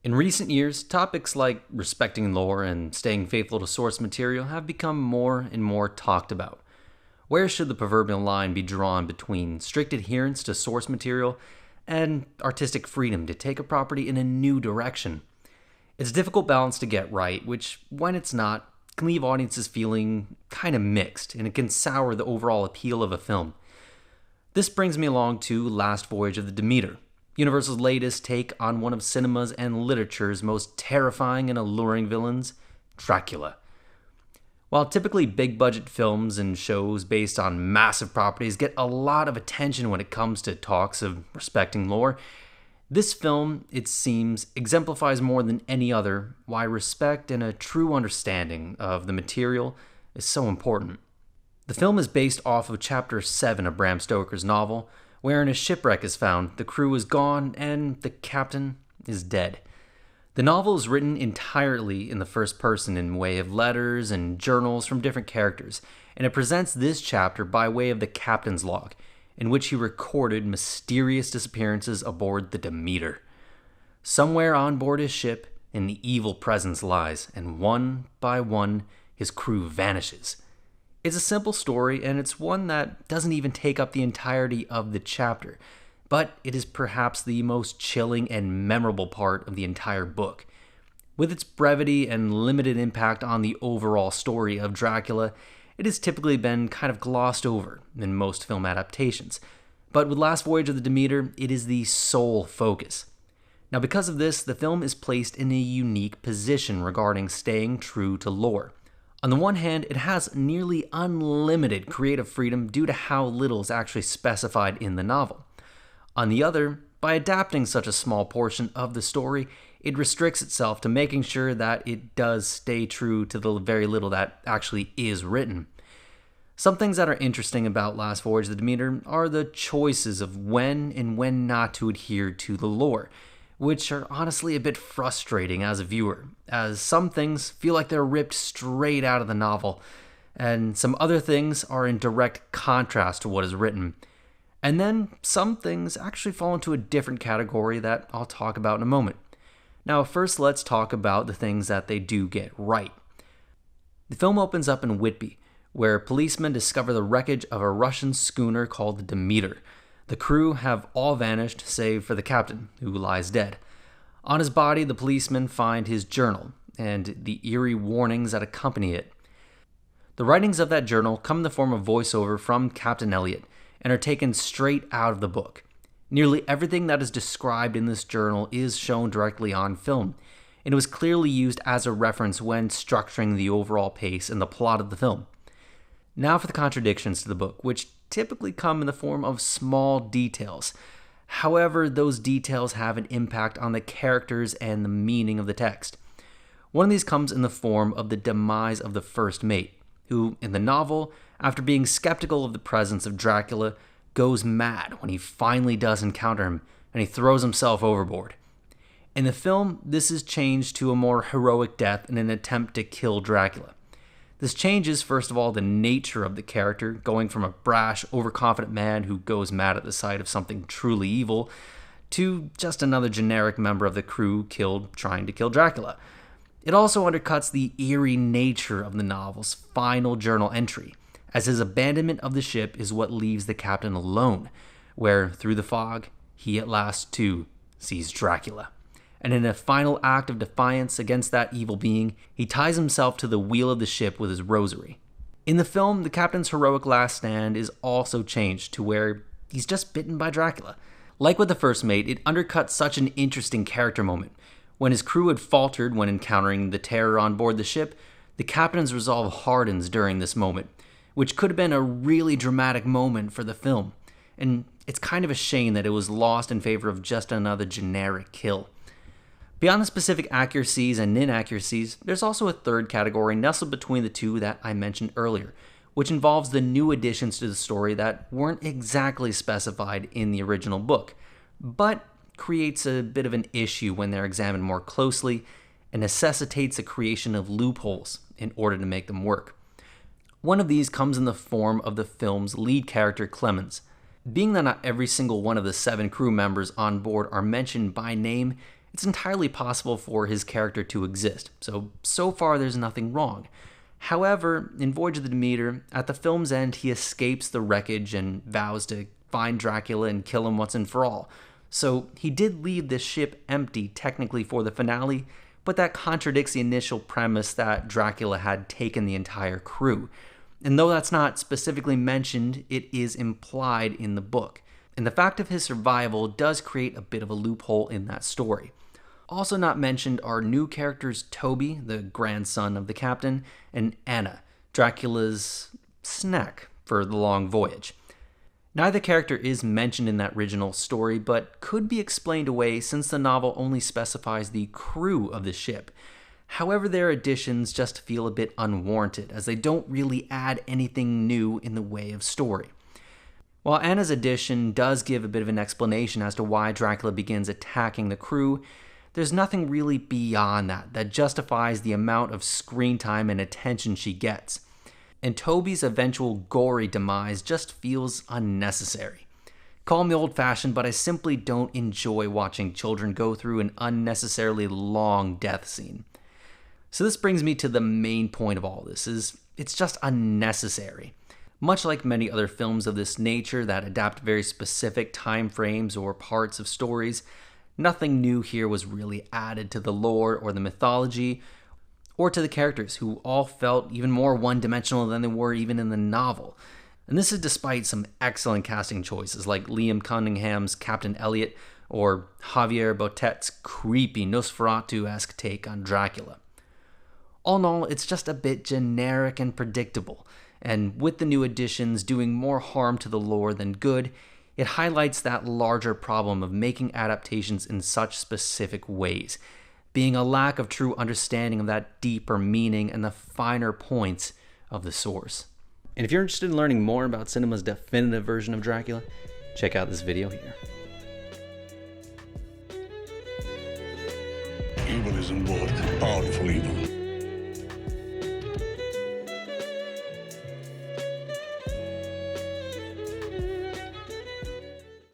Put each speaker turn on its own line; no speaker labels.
In recent years, topics like respecting lore and staying faithful to source material have become more and more talked about. Where should the proverbial line be drawn between strict adherence to source material and artistic freedom to take a property in a new direction? It's a difficult balance to get right, which, when it's not, can leave audiences feeling kind of mixed, and it can sour the overall appeal of a film. This brings me along to Last Voyage of the Demeter, Universal's latest take on one of cinema's and literature's most terrifying and alluring villains, Dracula. While typically big-budget films and shows based on massive properties get a lot of attention when it comes to talks of respecting lore, this film, it seems, exemplifies more than any other why respect and a true understanding of the material is so important. The film is based off of Chapter 7 of Bram Stoker's novel, wherein a shipwreck is found, the crew is gone, and the captain is dead. The novel is written entirely in the first person in way of letters and journals from different characters, and it presents this chapter by way of the captain's log, in which he recorded mysterious disappearances aboard the Demeter. Somewhere on board his ship, an evil presence lies, and one by one, his crew vanishes. It's a simple story, and it's one that doesn't even take up the entirety of the chapter, but it is perhaps the most chilling and memorable part of the entire book. With its brevity and limited impact on the overall story of Dracula, it has typically been kind of glossed over in most film adaptations, but with Last Voyage of the Demeter, it is the sole focus. Now, because of this, the film is placed in a unique position regarding staying true to lore. On the one hand, it has nearly unlimited creative freedom due to how little is actually specified in the novel. On the other, by adapting such a small portion of the story, it restricts itself to making sure that it does stay true to the very little that actually is written. Some things that are interesting about Last Voyage of the Demeter are the choices of when and when not to adhere to the lore, which are honestly a bit frustrating as a viewer, as some things feel like they're ripped straight out of the novel, and some other things are in direct contrast to what is written. And then some things actually fall into a different category that I'll talk about in a moment. Now, first let's talk about the things that they do get right. The film opens up in Whitby, where policemen discover the wreckage of a Russian schooner called the Demeter. The crew have all vanished, save for the captain, who lies dead. On his body, the policemen find his journal and the eerie warnings that accompany it. The writings of that journal come in the form of voiceover from Captain Elliot and are taken straight out of the book. Nearly everything that is described in this journal is shown directly on film, and it was clearly used as a reference when structuring the overall pace and the plot of the film. Now for the contradictions to the book, which typically come in the form of small details. However, those details have an impact on the characters and the meaning of the text. One of these comes in the form of the demise of the first mate, who, in the novel, after being skeptical of the presence of Dracula, goes mad when he finally does encounter him, and he throws himself overboard. In the film, this is changed to a more heroic death in an attempt to kill Dracula. This changes, first of all, the nature of the character, going from a brash, overconfident man who goes mad at the sight of something truly evil, to just another generic member of the crew killed trying to kill Dracula. It also undercuts the eerie nature of the novel's final journal entry, as his abandonment of the ship is what leaves the captain alone, where, through the fog, he at last, too, sees Dracula. And in a final act of defiance against that evil being, he ties himself to the wheel of the ship with his rosary. In the film, the captain's heroic last stand is also changed to where he's just bitten by Dracula. Like with the first mate, it undercuts such an interesting character moment. When his crew had faltered when encountering the terror on board the ship, the captain's resolve hardens during this moment, which could have been a really dramatic moment for the film. And it's kind of a shame that it was lost in favor of just another generic kill. Beyond the specific accuracies and inaccuracies, there's also a third category nestled between the two that I mentioned earlier, which involves the new additions to the story that weren't exactly specified in the original book, but creates a bit of an issue when they're examined more closely and necessitates the creation of loopholes in order to make them work. One of these comes in the form of the film's lead character, Clemens. Being that not every single one of the 7 crew members on board are mentioned by name, it's entirely possible for his character to exist, so far there's nothing wrong. However, in Voyage of the Demeter, at the film's end, he escapes the wreckage and vows to find Dracula and kill him once and for all. So he did leave this ship empty technically for the finale, but that contradicts the initial premise that Dracula had taken the entire crew. And though that's not specifically mentioned, it is implied in the book. And the fact of his survival does create a bit of a loophole in that story. Also not mentioned are new characters Toby, the grandson of the captain, and Anna, Dracula's snack for the long voyage. Neither character is mentioned in that original story, but could be explained away since the novel only specifies the crew of the ship. However, their additions just feel a bit unwarranted, as they don't really add anything new in the way of story. While Anna's addition does give a bit of an explanation as to why Dracula begins attacking the crew, there's nothing really beyond that justifies the amount of screen time and attention she gets. And Toby's eventual gory demise just feels unnecessary. Call me old-fashioned, but I simply don't enjoy watching children go through an unnecessarily long death scene. So this brings me to the main point of all this, is it's just unnecessary. Much like many other films of this nature that adapt very specific time frames or parts of stories, nothing new here was really added to the lore or the mythology, or to the characters, who all felt even more one-dimensional than they were even in the novel. And this is despite some excellent casting choices like Liam Cunningham's Captain Elliot or Javier Botet's creepy Nosferatu-esque take on Dracula. All in all, it's just a bit generic and predictable, and with the new additions doing more harm to the lore than good, it highlights that larger problem of making adaptations in such specific ways, being a lack of true understanding of that deeper meaning and the finer points of the source. And if you're interested in learning more about cinema's definitive version of Dracula, check out this video here.
Evil is involved, powerful evil.